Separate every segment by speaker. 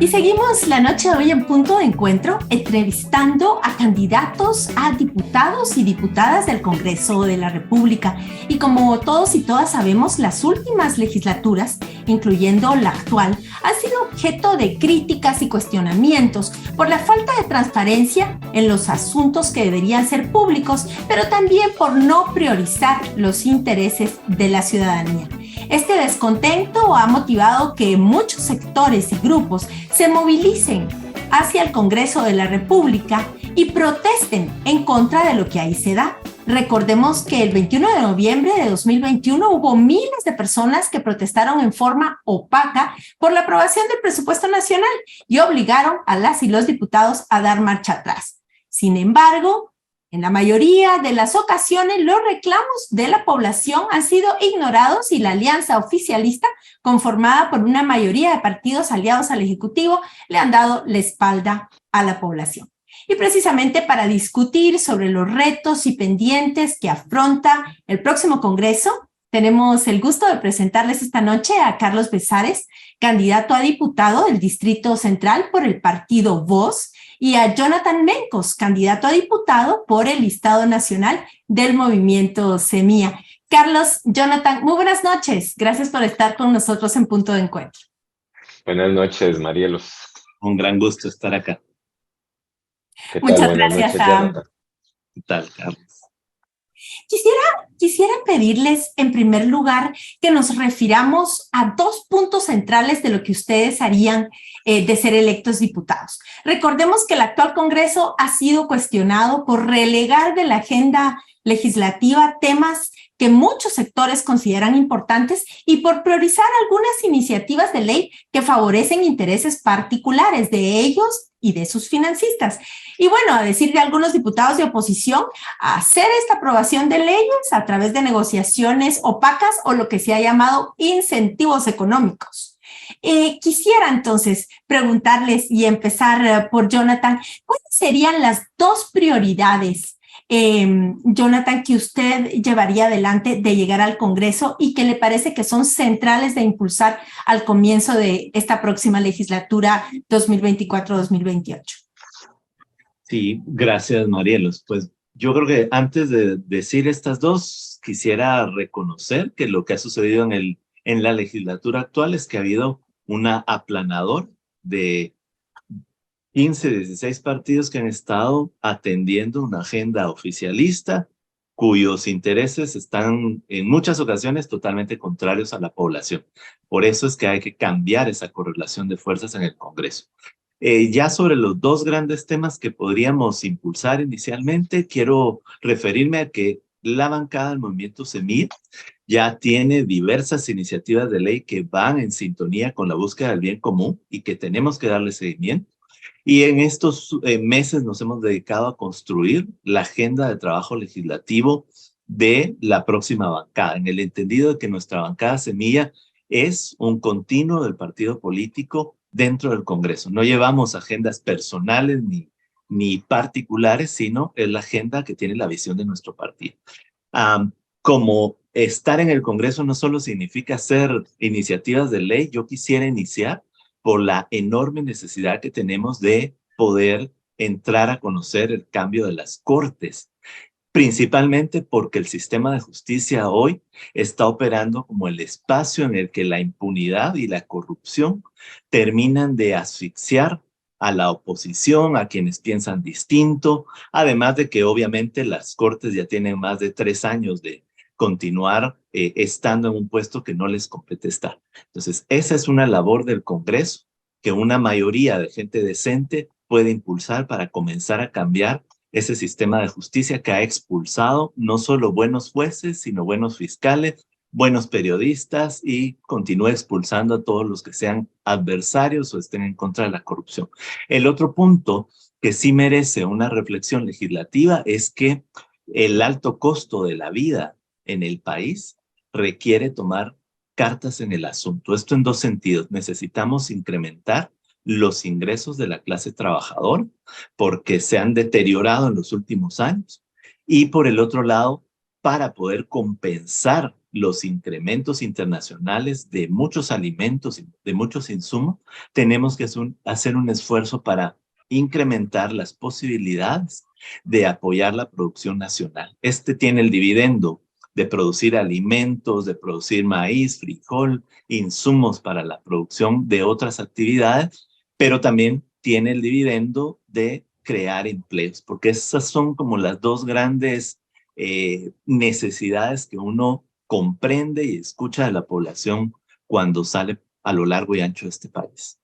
Speaker 1: Y seguimos la noche de hoy en Punto de Encuentro entrevistando a candidatos a diputados y diputadas del Congreso de la República. Y como todos y todas sabemos, las últimas legislaturas, incluyendo la actual, han sido objeto de críticas y cuestionamientos por la falta de transparencia en los asuntos que deberían ser públicos, pero también por no priorizar los intereses de la ciudadanía. Este descontento ha motivado que muchos sectores y grupos se movilicen hacia el Congreso de la República y protesten en contra de lo que ahí se da. Recordemos que el 21 de noviembre de 2021 hubo miles de personas que protestaron en forma opaca por la aprobación del presupuesto nacional y obligaron a las y los diputados a dar marcha atrás. Sin embargo, en la mayoría de las ocasiones, los reclamos de la población han sido ignorados y la alianza oficialista, conformada por una mayoría de partidos aliados al Ejecutivo, le han dado la espalda a la población. Y precisamente para discutir sobre los retos y pendientes que afronta el próximo Congreso, tenemos el gusto de presentarles esta noche a Carlos Bezares, candidato a diputado del Distrito Central por el partido VOZ, y a Jonathan Mencos, candidato a diputado por el Listado Nacional del Movimiento Semilla. Carlos, Jonathan, muy buenas noches. Gracias por estar con nosotros en Punto de Encuentro.
Speaker 2: Buenas noches, Marielos.
Speaker 3: Un gran gusto estar acá.
Speaker 2: ¿Qué tal?
Speaker 1: Muchas
Speaker 2: Buenas
Speaker 1: gracias,
Speaker 2: noches, Jonathan.
Speaker 3: ¿Qué tal, Carlos?
Speaker 1: Quisiera pedirles, en primer lugar, que nos refiramos a dos puntos centrales de lo que ustedes harían de ser electos diputados. Recordemos que el actual Congreso ha sido cuestionado por relegar de la agenda legislativa temas que muchos sectores consideran importantes y por priorizar algunas iniciativas de ley que favorecen intereses particulares de ellos y de sus financistas. Y bueno, a decir de algunos diputados de oposición, hacer esta aprobación de leyes a través de negociaciones opacas o lo que se ha llamado incentivos económicos. Quisiera entonces preguntarles y empezar por Jonathan, ¿cuáles serían las dos prioridades, Jonathan, que usted llevaría adelante de llegar al Congreso y que le parece que son centrales de impulsar al comienzo de esta próxima legislatura 2024-2028?
Speaker 3: Sí, gracias, Marielos. Pues yo creo que antes de decir estas dos, quisiera reconocer que lo que ha sucedido en la legislatura actual es que ha habido una aplanador de 15, 16 partidos que han estado atendiendo una agenda oficialista cuyos intereses están en muchas ocasiones totalmente contrarios a la población. Por eso es que hay que cambiar esa correlación de fuerzas en el Congreso. Ya sobre los dos grandes temas que podríamos impulsar inicialmente, quiero referirme a que la bancada del Movimiento Semilla ya tiene diversas iniciativas de ley que van en sintonía con la búsqueda del bien común y que tenemos que darle seguimiento. Y en estos meses nos hemos dedicado a construir la agenda de trabajo legislativo de la próxima bancada, en el entendido de que nuestra bancada Semilla es un continuo del partido político dentro del Congreso. No llevamos agendas personales ni particulares, sino es la agenda que tiene la visión de nuestro partido. Como estar en el Congreso no solo significa hacer iniciativas de ley, yo quisiera iniciar por la enorme necesidad que tenemos de poder entrar a conocer el cambio de las cortes, principalmente porque el sistema de justicia hoy está operando como el espacio en el que la impunidad y la corrupción terminan de asfixiar a la oposición, a quienes piensan distinto, además de que obviamente las cortes ya tienen más de 3 años de continuar estando en un puesto que no les compete estar. Entonces, esa es una labor del Congreso que una mayoría de gente decente puede impulsar para comenzar a cambiar ese sistema de justicia que ha expulsado no solo buenos jueces, sino buenos fiscales, buenos periodistas y continúa expulsando a todos los que sean adversarios o estén en contra de la corrupción. El otro punto que sí merece una reflexión legislativa es que el alto costo de la vida en el país requiere tomar cartas en el asunto. Esto en dos sentidos. Necesitamos incrementar los ingresos de la clase trabajadora porque se han deteriorado en los últimos años y por el otro lado, para poder compensar los incrementos internacionales de muchos alimentos, de muchos insumos, tenemos que hacer un esfuerzo para incrementar las posibilidades de apoyar la producción nacional. Este tiene el dividendo de producir alimentos, de producir maíz, frijol, insumos para la producción de otras actividades, pero también tiene el dividendo de crear empleos, porque esas son como las dos grandes necesidades que uno comprende y escucha de la población cuando sale a lo largo y ancho de este país.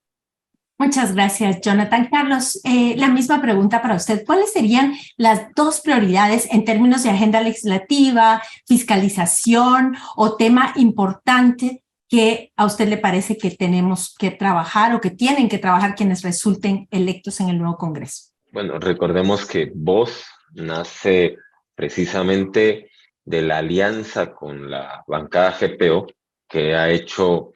Speaker 1: Muchas gracias, Jonathan. Carlos, la misma pregunta para usted. ¿Cuáles serían las dos prioridades en términos de agenda legislativa, fiscalización o tema importante que a usted le parece que tenemos que trabajar o que tienen que trabajar quienes resulten electos en el nuevo Congreso?
Speaker 2: Bueno, recordemos que VOZ nace precisamente de la alianza con la bancada GPO, que ha hecho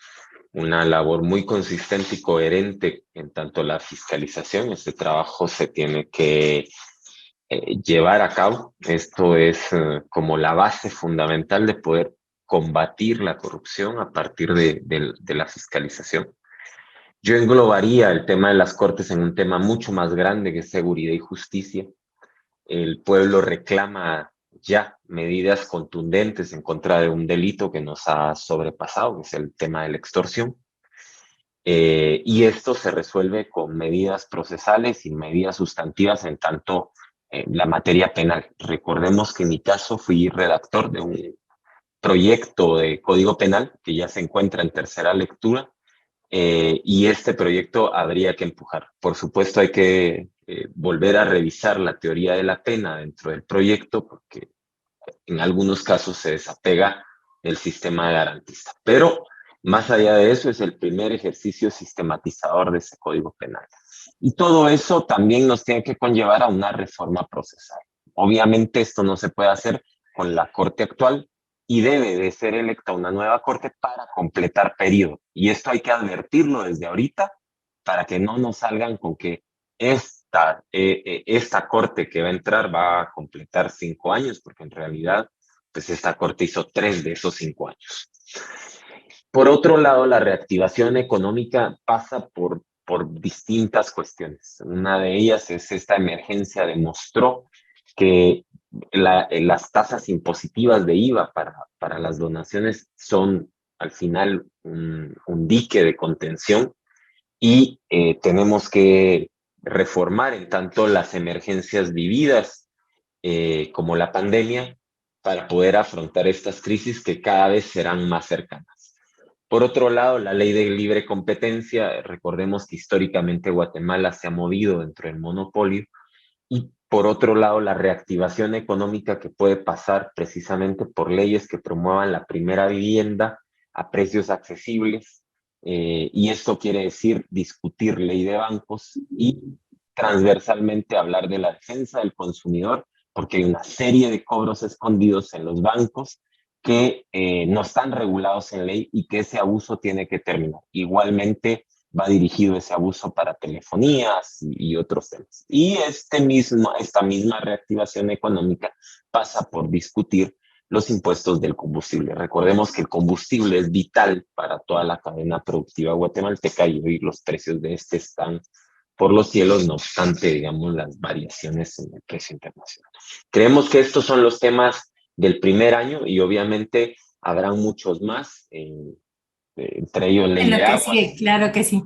Speaker 2: una labor muy consistente y coherente en tanto la fiscalización. Este trabajo se tiene que llevar a cabo. Esto es como la base fundamental de poder combatir la corrupción a partir de la fiscalización. Yo englobaría el tema de las Cortes en un tema mucho más grande que es seguridad y justicia. El pueblo reclama ya medidas contundentes en contra de un delito que nos ha sobrepasado, que es el tema de la extorsión. Y esto se resuelve con medidas procesales y medidas sustantivas en tanto la materia penal. Recordemos que en mi caso fui redactor de un proyecto de Código Penal que ya se encuentra en tercera lectura, y este proyecto habría que empujar. Por supuesto hay que volver a revisar la teoría de la pena dentro del proyecto porque en algunos casos se desapega del sistema garantista. Pero más allá de eso es el primer ejercicio sistematizador de ese Código Penal. Y todo eso también nos tiene que conllevar a una reforma procesal. Obviamente esto no se puede hacer con la Corte actual, y debe de ser electa una nueva corte para completar periodo. Y esto hay que advertirlo desde ahorita para que no nos salgan con que esta corte que va a entrar va a completar 5 años, porque en realidad pues esta corte hizo 3 de esos 5 años. Por otro lado, la reactivación económica pasa por distintas cuestiones. Una de ellas es esta emergencia demostró que las tasas impositivas de IVA para las donaciones son al final un dique de contención y tenemos que reformar en tanto las emergencias vividas como la pandemia para poder afrontar estas crisis que cada vez serán más cercanas. Por otro lado, la ley de libre competencia, recordemos que históricamente Guatemala se ha movido dentro del monopolio, y por otro lado, la reactivación económica que puede pasar precisamente por leyes que promuevan la primera vivienda a precios accesibles, y esto quiere decir discutir ley de bancos y transversalmente hablar de la defensa del consumidor, porque hay una serie de cobros escondidos en los bancos que no están regulados en ley y que ese abuso tiene que terminar. Igualmente, va dirigido ese abuso para telefonías y otros temas. Y esta misma reactivación económica pasa por discutir los impuestos del combustible. Recordemos que el combustible es vital para toda la cadena productiva guatemalteca y los precios de este están por los cielos, no obstante, digamos, las variaciones en el precio internacional. Creemos que estos son los temas del primer año y obviamente habrán muchos más, entre ellos ley de agua.
Speaker 1: Sí, claro que sí.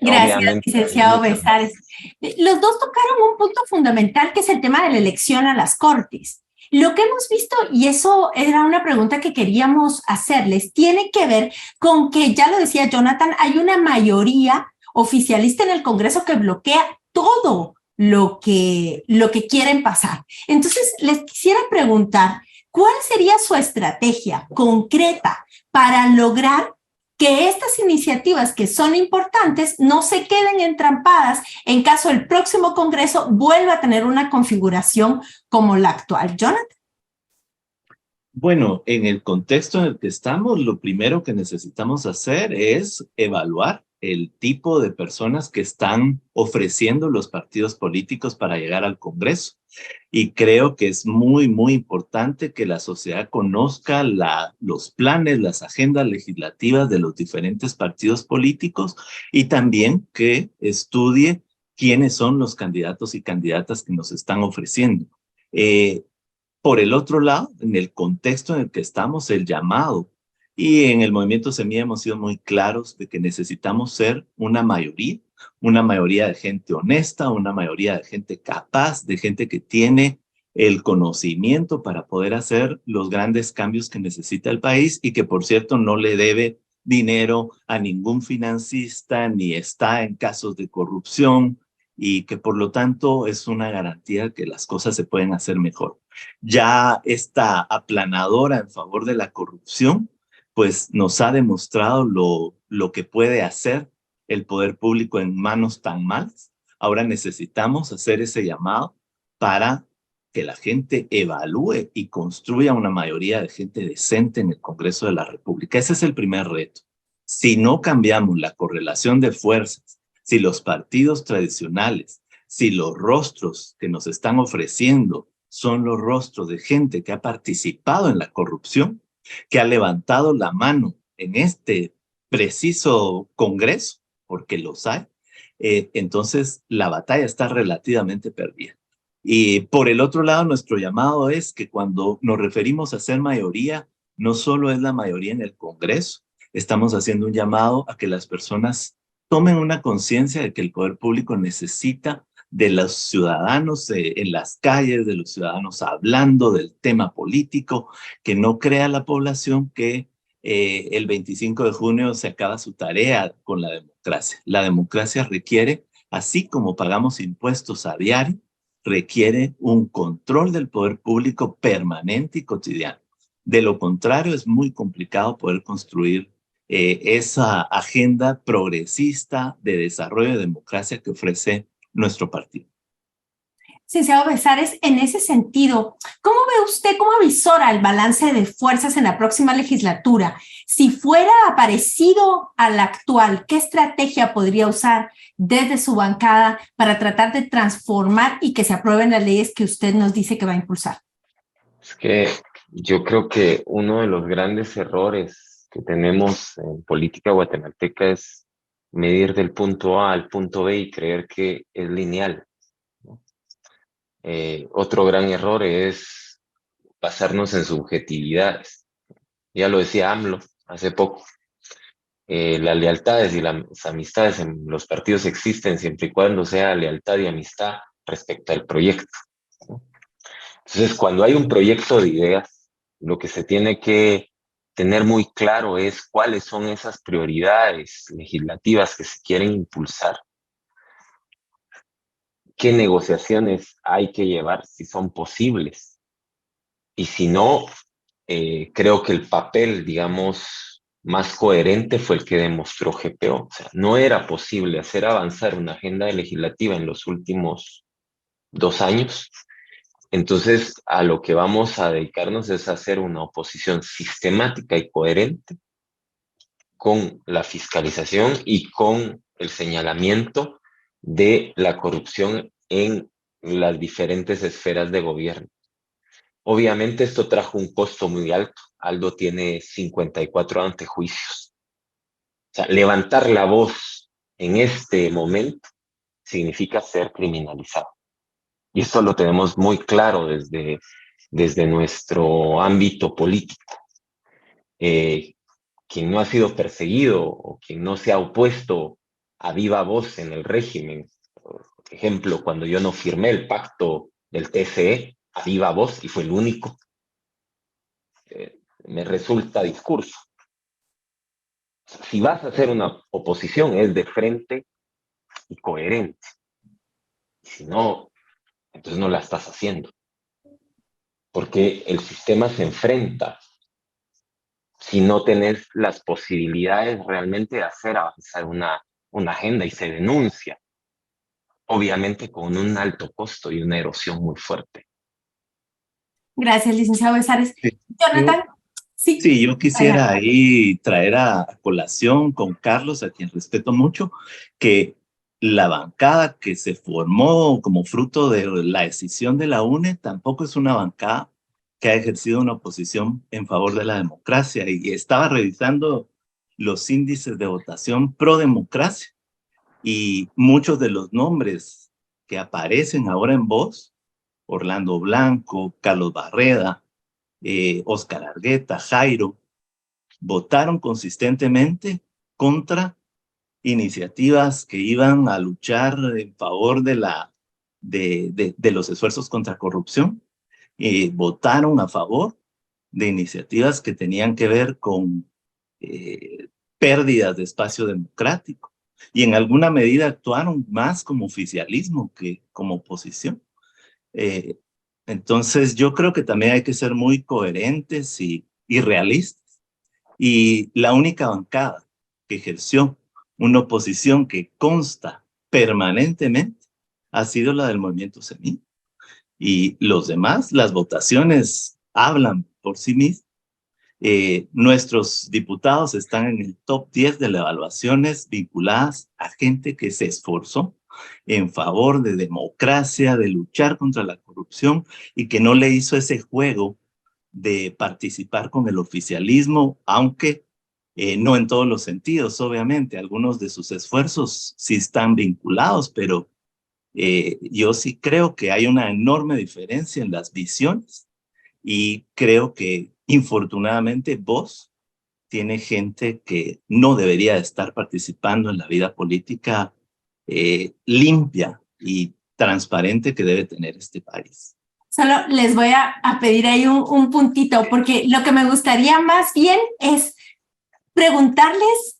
Speaker 1: Gracias,
Speaker 2: Obviamente,
Speaker 1: licenciado Bezares. Los dos tocaron un punto fundamental que es el tema de la elección a las Cortes. Lo que hemos visto, y eso era una pregunta que queríamos hacerles, tiene que ver con que, ya lo decía Jonathan, hay una mayoría oficialista en el Congreso que bloquea todo lo que quieren pasar. Entonces, les quisiera preguntar, ¿cuál sería su estrategia concreta para lograr que estas iniciativas que son importantes no se queden entrampadas en caso el próximo Congreso vuelva a tener una configuración como la actual? Jonathan.
Speaker 3: Bueno, en el contexto en el que estamos, lo primero que necesitamos hacer es evaluar el tipo de personas que están ofreciendo los partidos políticos para llegar al Congreso. Y creo que es muy, muy importante que la sociedad conozca los planes, las agendas legislativas de los diferentes partidos políticos y también que estudie quiénes son los candidatos y candidatas que nos están ofreciendo. Por el otro lado, en el contexto en el que estamos, el llamado, y en el Movimiento Semilla hemos sido muy claros de que necesitamos ser una mayoría de gente honesta, una mayoría de gente capaz, de gente que tiene el conocimiento para poder hacer los grandes cambios que necesita el país y que, por cierto, no le debe dinero a ningún financista ni está en casos de corrupción y que, por lo tanto, es una garantía que las cosas se pueden hacer mejor. Ya esta aplanadora en favor de la corrupción, pues nos ha demostrado lo que puede hacer el poder público en manos tan malas. Ahora necesitamos hacer ese llamado para que la gente evalúe y construya una mayoría de gente decente en el Congreso de la República. Ese es el primer reto. Si no cambiamos la correlación de fuerzas, si los partidos tradicionales, si los rostros que nos están ofreciendo son los rostros de gente que ha participado en la corrupción, que ha levantado la mano en este preciso Congreso, porque los hay, entonces la batalla está relativamente perdida. Y por el otro lado, nuestro llamado es que cuando nos referimos a ser mayoría, no solo es la mayoría en el Congreso, estamos haciendo un llamado a que las personas tomen una conciencia de que el poder público necesita de los ciudadanos en las calles, de los ciudadanos hablando del tema político, que no crea la población que el 25 de junio se acaba su tarea con la democracia. La democracia requiere, así como pagamos impuestos a diario, requiere un control del poder público permanente y cotidiano. De lo contrario, es muy complicado poder construir esa agenda progresista de desarrollo de democracia que ofrece nuestro partido.
Speaker 1: Licenciado Bezares, en ese sentido, ¿cómo ve usted, cómo avisora el balance de fuerzas en la próxima legislatura? Si fuera parecido al actual, ¿qué estrategia podría usar desde su bancada para tratar de transformar y que se aprueben las leyes que usted nos dice que va a impulsar?
Speaker 2: Es que yo creo que uno de los grandes errores que tenemos en política guatemalteca es medir del punto A al punto B y creer que es lineal, ¿no? Otro gran error es basarnos en subjetividades. Ya lo decía AMLO hace poco. Las lealtades y las amistades en los partidos existen siempre y cuando sea lealtad y amistad respecto al proyecto, ¿no? Entonces, cuando hay un proyecto de ideas, lo que se tiene que tener muy claro es cuáles son esas prioridades legislativas que se quieren impulsar, qué negociaciones hay que llevar, si son posibles. Y si no, creo que el papel, digamos, más coherente fue el que demostró GPO. O sea, no era posible hacer avanzar una agenda legislativa en los últimos 2 años. Entonces, a lo que vamos a dedicarnos es a hacer una oposición sistemática y coherente con la fiscalización y con el señalamiento de la corrupción en las diferentes esferas de gobierno. Obviamente esto trajo un costo muy alto. Aldo tiene 54 antejuicios. O sea, levantar la voz en este momento significa ser criminalizado. Y esto lo tenemos muy claro desde nuestro ámbito político. Quien no ha sido perseguido o quien no se ha opuesto a viva voz en el régimen, por ejemplo, cuando yo no firmé el pacto del TSE a viva voz y fue el único, me resulta discurso. Si vas a hacer una oposición es de frente y coherente. Si no, entonces no la estás haciendo. Porque el sistema se enfrenta si no tenés las posibilidades realmente de hacer avanzar una agenda y se denuncia, obviamente con un alto costo y una erosión muy fuerte.
Speaker 1: Gracias, licenciado Bezares.
Speaker 3: Sí.
Speaker 1: Jonathan, Sí.
Speaker 3: Sí, yo quisiera ahí traer a colación con Carlos, a quien respeto mucho, que la bancada que se formó como fruto de la decisión de la UNE tampoco es una bancada que ha ejercido una oposición en favor de la democracia. Y estaba revisando los índices de votación pro democracia y muchos de los nombres que aparecen ahora en voz, Orlando Blanco, Carlos Barreda, Oscar Argueta, Jairo, votaron consistentemente contra iniciativas que iban a luchar en favor de los esfuerzos contra corrupción. Votaron a favor de iniciativas que tenían que ver con pérdidas de espacio democrático. Y en alguna medida actuaron más como oficialismo que como oposición. Eh, entonces yo creo que también hay que ser muy coherentes y realistas. Y la única bancada que ejerció una oposición que consta permanentemente ha sido la del Movimiento Semilla. Y los demás, las votaciones hablan por sí mismas. Nuestros diputados están en el top 10 de las evaluaciones vinculadas a gente que se esforzó en favor de democracia, de luchar contra la corrupción y que no le hizo ese juego de participar con el oficialismo, aunque no en todos los sentidos, obviamente. Algunos de sus esfuerzos sí están vinculados, pero yo sí creo que hay una enorme diferencia en las visiones y creo que infortunadamente vos tiene gente que no debería estar participando en la vida política limpia y transparente que debe tener este país.
Speaker 1: Solo les voy a pedir ahí un puntito, porque lo que me gustaría más bien es preguntarles,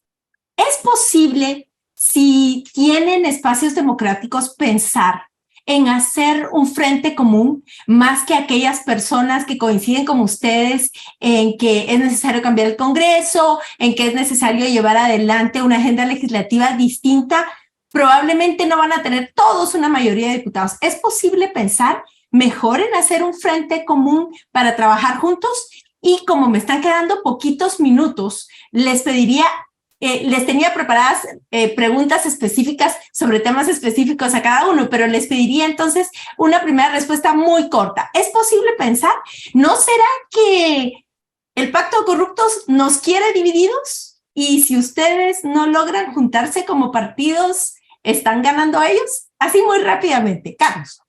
Speaker 1: ¿es posible, si tienen espacios democráticos, pensar en hacer un frente común más que aquellas personas que coinciden con ustedes en que es necesario cambiar el Congreso, en que es necesario llevar adelante una agenda legislativa distinta? Probablemente no van a tener todos una mayoría de diputados. ¿Es posible pensar mejor en hacer un frente común para trabajar juntos? Y como me están quedando poquitos minutos, les pediría, les tenía preparadas preguntas específicas sobre temas específicos a cada uno, pero les pediría entonces una primera respuesta muy corta. ¿Es posible pensar? ¿No será que el pacto de corruptos nos quiere divididos? Y si ustedes no logran juntarse como partidos, ¿están ganando a ellos? Así muy rápidamente. Carlos.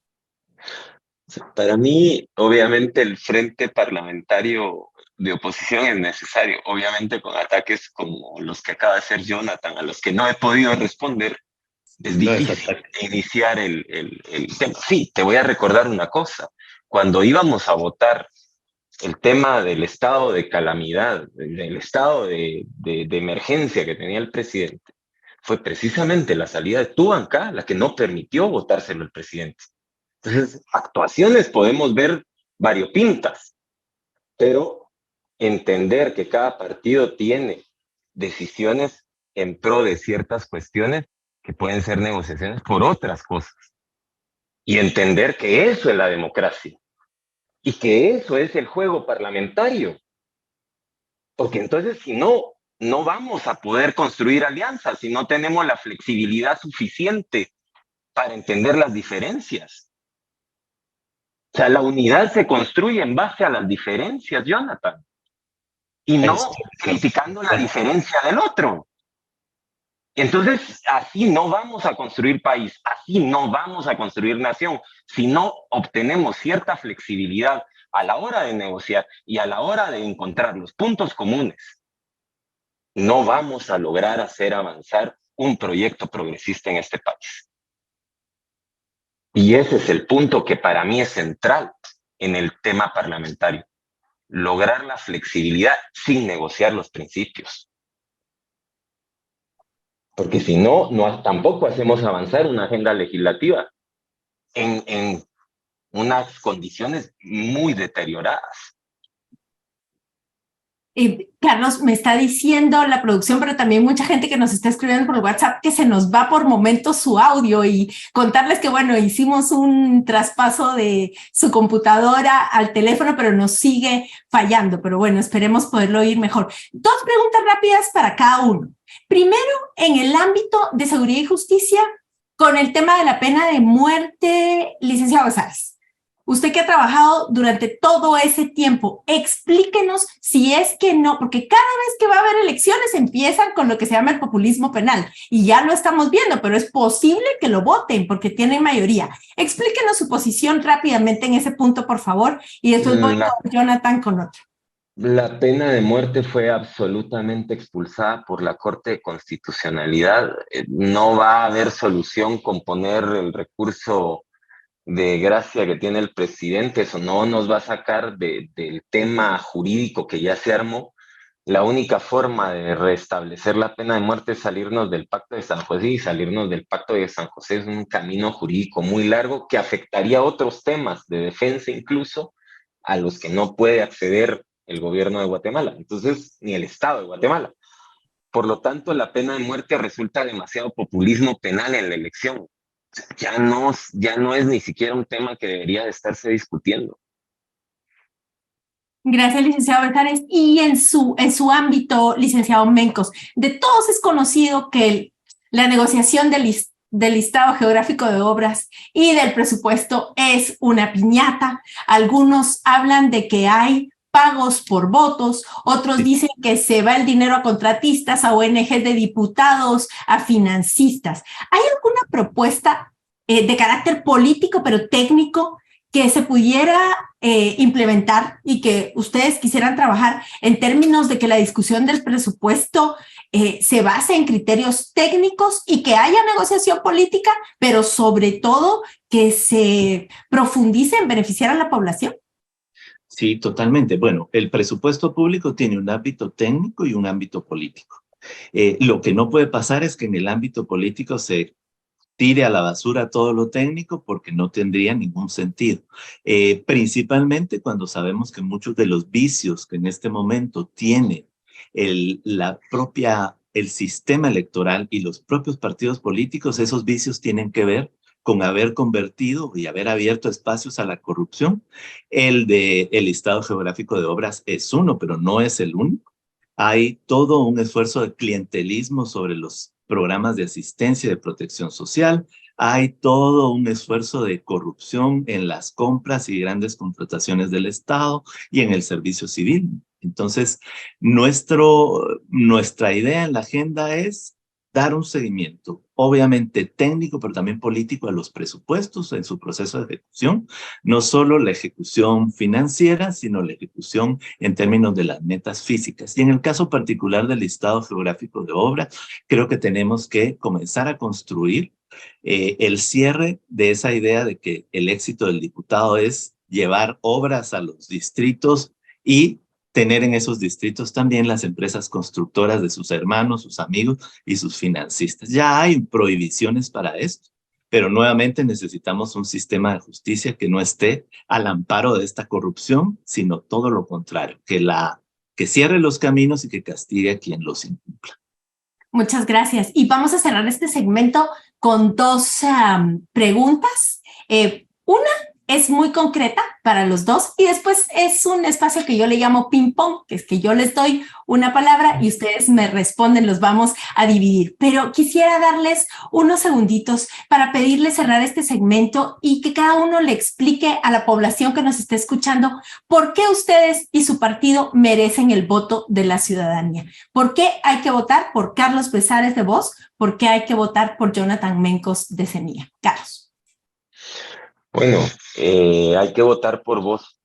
Speaker 2: Para mí, obviamente, el frente parlamentario de oposición es necesario, obviamente con ataques como los que acaba de hacer Jonathan, a los que no he podido responder. Es difícil iniciar el tema. Sí, te voy a recordar una cosa. Cuando íbamos a votar el tema del estado de calamidad, del estado de emergencia que tenía el presidente, fue precisamente la salida de tu bancada la que no permitió votárselo al presidente. Entonces, actuaciones podemos ver variopintas, pero entender que cada partido tiene decisiones en pro de ciertas cuestiones que pueden ser negociaciones por otras cosas. Y entender que eso es la democracia y que eso es el juego parlamentario. Porque entonces, si no, no vamos a poder construir alianzas si no tenemos la flexibilidad suficiente para entender las diferencias. O sea, la unidad se construye en base a las diferencias, Jonathan, y no criticando la diferencia del otro. Entonces, así no vamos a construir país, así no vamos a construir nación, si no obtenemos cierta flexibilidad a la hora de negociar y a la hora de encontrar los puntos comunes. No vamos a lograr hacer avanzar un proyecto progresista en este país. Y ese es el punto que para mí es central en el tema parlamentario. Lograr la flexibilidad sin negociar los principios. Porque si no, tampoco hacemos avanzar una agenda legislativa en unas condiciones muy deterioradas.
Speaker 1: Carlos, me está diciendo la producción, pero también mucha gente que nos está escribiendo por WhatsApp que se nos va por momentos su audio y contarles que, bueno, hicimos un traspaso de su computadora al teléfono, pero nos sigue fallando. Pero bueno, esperemos poderlo oír mejor. Dos preguntas rápidas para cada uno. Primero, en el ámbito de seguridad y justicia, con el tema de la pena de muerte, licenciado Besares. Usted que ha trabajado durante todo ese tiempo, explíquenos si es que no, porque cada vez que va a haber elecciones empiezan con lo que se llama el populismo penal y ya lo estamos viendo, pero es posible que lo voten porque tienen mayoría. Explíquenos su posición rápidamente en ese punto, por favor, y después voy con Jonathan con otro.
Speaker 2: La pena de muerte fue absolutamente expulsada por la Corte de Constitucionalidad. No va a haber solución con poner el recurso de gracia que tiene el presidente. Eso no nos va a sacar del tema jurídico que ya se armó. La única forma de restablecer la pena de muerte es salirnos del Pacto de San José, y salirnos del Pacto de San José es un camino jurídico muy largo que afectaría a otros temas de defensa incluso, a los que no puede acceder el gobierno de Guatemala, entonces ni el Estado de Guatemala. Por lo tanto, la pena de muerte resulta demasiado populismo penal en la elección. Ya no es ni siquiera un tema que debería de estarse discutiendo.
Speaker 1: Gracias, licenciado Besares. Y en su ámbito, licenciado Mencos, de todos es conocido que la negociación del listado geográfico de obras y del presupuesto es una piñata. Algunos hablan de que hay pagos por votos, otros dicen que se va el dinero a contratistas, a ONGs de diputados, a financistas. ¿Hay alguna propuesta de carácter político, pero técnico, que se pudiera implementar y que ustedes quisieran trabajar en términos de que la discusión del presupuesto se base en criterios técnicos y que haya negociación política, pero sobre todo que se profundice en beneficiar a la población?
Speaker 3: Sí, totalmente. Bueno, el presupuesto público tiene un ámbito técnico y un ámbito político. Lo que no puede pasar es que en el ámbito político se tire a la basura todo lo técnico porque no tendría ningún sentido. Principalmente cuando sabemos que muchos de los vicios que en este momento tiene el sistema electoral y los propios partidos políticos, esos vicios tienen que ver con haber convertido y haber abierto espacios a la corrupción. El listado geográfico de obras es uno, pero no es el único. Hay todo un esfuerzo de clientelismo sobre los programas de asistencia y de protección social. Hay todo un esfuerzo de corrupción en las compras y grandes contrataciones del Estado y en el servicio civil. Entonces, nuestra idea en la agenda es dar un seguimiento, obviamente técnico, pero también político a los presupuestos en su proceso de ejecución, no solo la ejecución financiera, sino la ejecución en términos de las metas físicas. Y en el caso particular del listado geográfico de obras, creo que tenemos que comenzar a construir el cierre de esa idea de que el éxito del diputado es llevar obras a los distritos y tener en esos distritos también las empresas constructoras de sus hermanos, sus amigos y sus financistas. Ya hay prohibiciones para esto, pero nuevamente necesitamos un sistema de justicia que no esté al amparo de esta corrupción, sino todo lo contrario, que cierre los caminos y que castigue a quien los incumpla.
Speaker 1: Muchas gracias. Y vamos a cerrar este segmento con dos preguntas. Una es muy concreta para los dos y después es un espacio que yo le llamo ping pong, que es que yo les doy una palabra y ustedes me responden, los vamos a dividir. Pero quisiera darles unos segunditos para pedirles cerrar este segmento y que cada uno le explique a la población que nos está escuchando por qué ustedes y su partido merecen el voto de la ciudadanía. ¿Por qué hay que votar por Carlos Besares de Voz? ¿Por qué hay que votar por Jonathan Mencos de Semilla? Carlos.
Speaker 2: Bueno, hay que votar por Voz,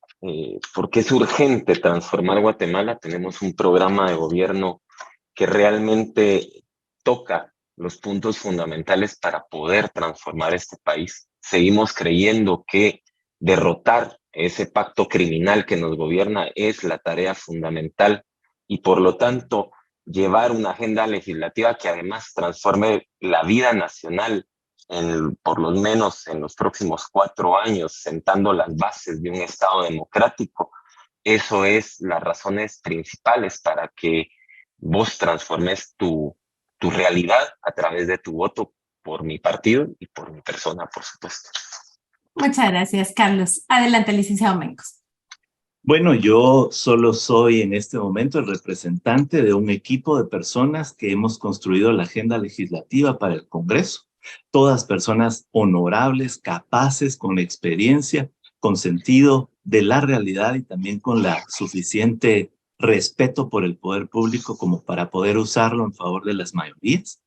Speaker 2: porque es urgente transformar Guatemala. Tenemos un programa de gobierno que realmente toca los puntos fundamentales para poder transformar este país. Seguimos creyendo que derrotar ese pacto criminal que nos gobierna es la tarea fundamental y por lo tanto llevar una agenda legislativa que además transforme la vida nacional por lo menos en los próximos 4 años, sentando las bases de un Estado democrático, eso es las razones principales para que vos transformes tu realidad a través de tu voto por mi partido y por mi persona, por supuesto.
Speaker 1: Muchas gracias, Carlos. Adelante, licenciado Mencos.
Speaker 3: Bueno, yo solo soy en este momento el representante de un equipo de personas que hemos construido la agenda legislativa para el Congreso. Todas personas honorables, capaces, con experiencia, con sentido de la realidad y también con la suficiente respeto por el poder público como para poder usarlo en favor de las mayorías.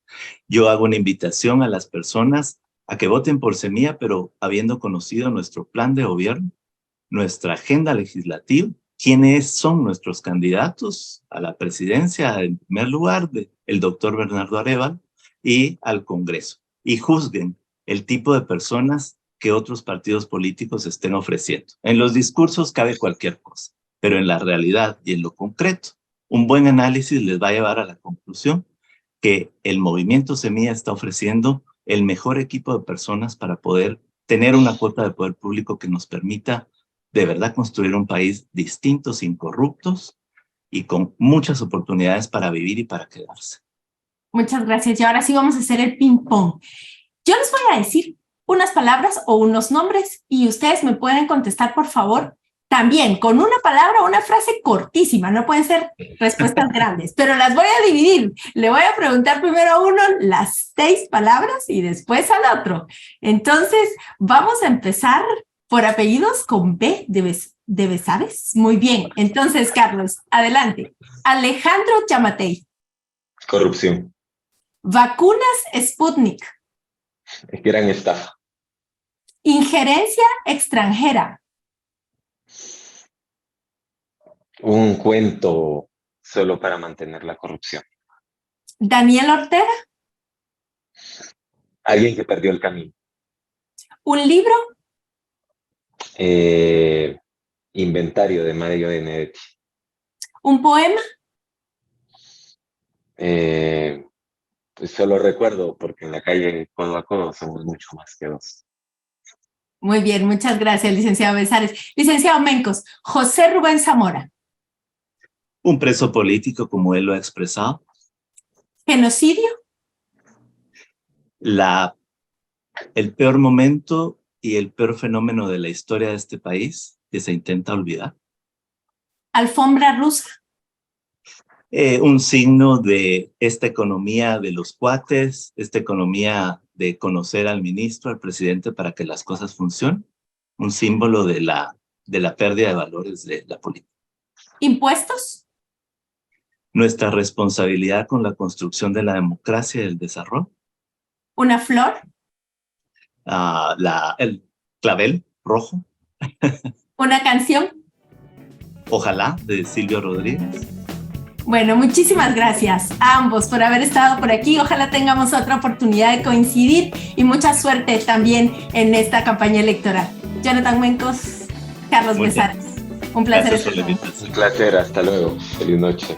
Speaker 3: Yo hago una invitación a las personas a que voten por Semilla, pero habiendo conocido nuestro plan de gobierno, nuestra agenda legislativa, quiénes son nuestros candidatos a la presidencia, en primer lugar, el doctor Bernardo Arévalo, y al Congreso. Y juzguen el tipo de personas que otros partidos políticos estén ofreciendo. En los discursos cabe cualquier cosa, pero en la realidad y en lo concreto, un buen análisis les va a llevar a la conclusión que el movimiento Semilla está ofreciendo el mejor equipo de personas para poder tener una cuota de poder público que nos permita de verdad construir un país distinto, sin corruptos y con muchas oportunidades para vivir y para quedarse.
Speaker 1: Muchas gracias. Y ahora sí vamos a hacer el ping-pong. Yo les voy a decir unas palabras o unos nombres y ustedes me pueden contestar, por favor, también con una palabra o una frase cortísima. No pueden ser respuestas grandes, pero las voy a dividir. Le voy a preguntar primero a uno las 6 palabras y después al otro. Entonces, vamos a empezar por apellidos con B de Besares. Muy bien. Entonces, Carlos, adelante. Alejandro Yamatei.
Speaker 2: Corrupción.
Speaker 1: Vacunas Sputnik.
Speaker 2: Gran estafa.
Speaker 1: Injerencia extranjera.
Speaker 2: Un cuento solo para mantener la corrupción.
Speaker 1: Daniel Ortega.
Speaker 2: Alguien que perdió el camino.
Speaker 1: Un libro.
Speaker 2: Inventario de Mario Benedetti.
Speaker 1: Un poema.
Speaker 2: Pues solo recuerdo porque en la calle codo a codo somos mucho más que dos.
Speaker 1: Muy bien, muchas gracias, licenciado Besares. Licenciado Mencos, José Rubén Zamora.
Speaker 3: Un preso político, como él lo ha expresado.
Speaker 1: Genocidio.
Speaker 3: El peor momento y el peor fenómeno de la historia de este país que se intenta olvidar.
Speaker 1: Alfombra rusa.
Speaker 3: Un signo de esta economía de los cuates, esta economía de conocer al ministro, al presidente, para que las cosas funcionen. Un símbolo de la pérdida de valores de la política.
Speaker 1: Impuestos.
Speaker 3: Nuestra responsabilidad con la construcción de la democracia y el desarrollo.
Speaker 1: Una flor.
Speaker 3: El clavel rojo.
Speaker 1: Una canción.
Speaker 3: Ojalá, de Silvio Rodríguez.
Speaker 1: Bueno, muchísimas gracias a ambos por haber estado por aquí. Ojalá tengamos otra oportunidad de coincidir y mucha suerte también en esta campaña electoral. Jonathan Mencos, Carlos Besares. Un placer.
Speaker 3: Gracias por la invitación.
Speaker 2: Un placer, hasta luego. Feliz noche.